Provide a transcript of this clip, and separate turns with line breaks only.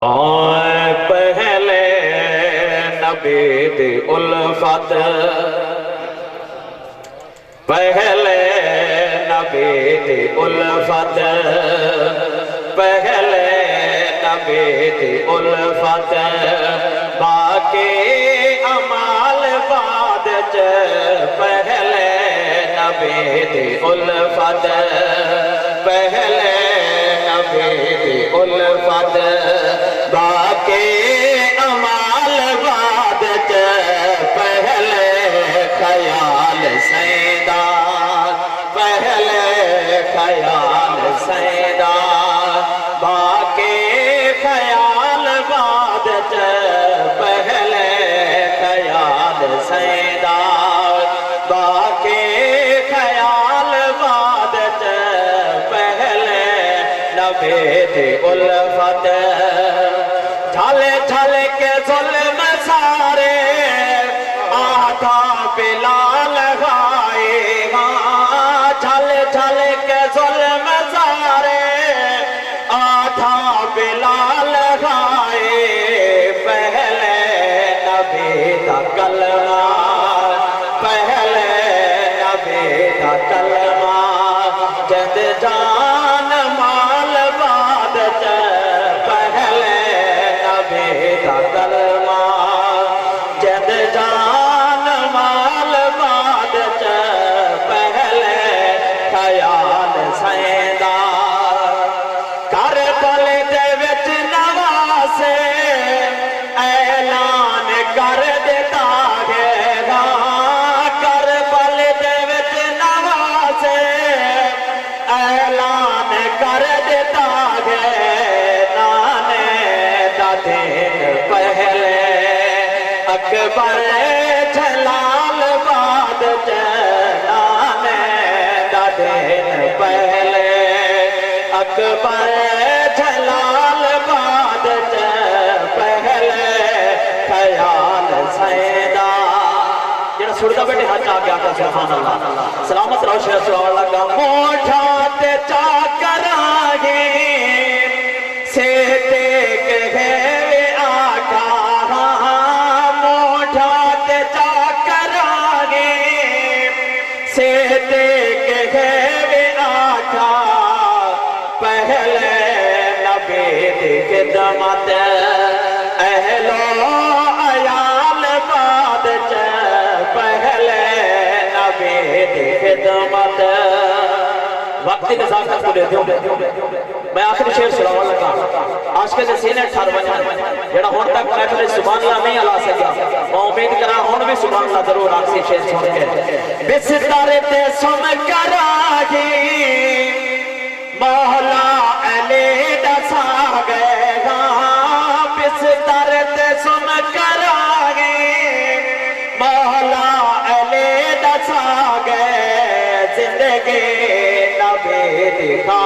पहले नबी दी उल्फत, पहले नबी दी उल्फत, पहले नबी दी उल्फत, बाकी अमाल बाद च पहले नबी दी उल्फत, पहले नबी दी उल्फत, बाकी अमाल बाद च पहले ख्याल सैदा, पहले ख्याल सैदा, बाकी ख्याल बाद च पहले ख्याल सैदा, बाकी ख्याल बाद च पहले नबी दी उल्फत, झले झले के जुल्म सारे आधा बिलाल गाएगा, झले झले के जुल्म सारे आधा बिलाल गाए, पहले नबी दा कलमा, पहले नबी दा कलमा, जद जान माल बाद च पहले नबी दा कलमा, जद जान माल बाद च पहले ख्याल सैदा, करबल दे विच नवासे ऐलान कर दिता गया, करबल दे विच नवासे ऐलान कर दिता गया, नाने दा दिन पहले अकबर जलाल बाद च, नाने दा दिन पहले अकबर जलाल बाद च पहले ख्याल सैदा। जेड़ा सुनदा बेटे हाथ आ गया था सुभान अल्लाह, सलामत रहो शेर सुभान अल्लाह का मोठा ते चा करागे से देख है आका, मोठा ते चा करागे से देख है आका, पहले नबी दी खिदमत अहलो अयाल बाद च पहले नबी दी खिदमत। वक्त नज़ाकत को लेते हो मैं आखिरी शेर सुनावन लगा, आज के सीने ठर बना जेड़ा हुण तक महफिल सुभान अल्लाह नहीं अला सकिया, मैं उम्मीद करा हुण भी सुभान अल्लाह जरूर आखिरी शेर सुन के बिस्तर ते सुन करागी मौला अली दसा गएगा, बिस्तर ते सुन करागे मौला अली दसा गए, जिंदगी नबी दिखा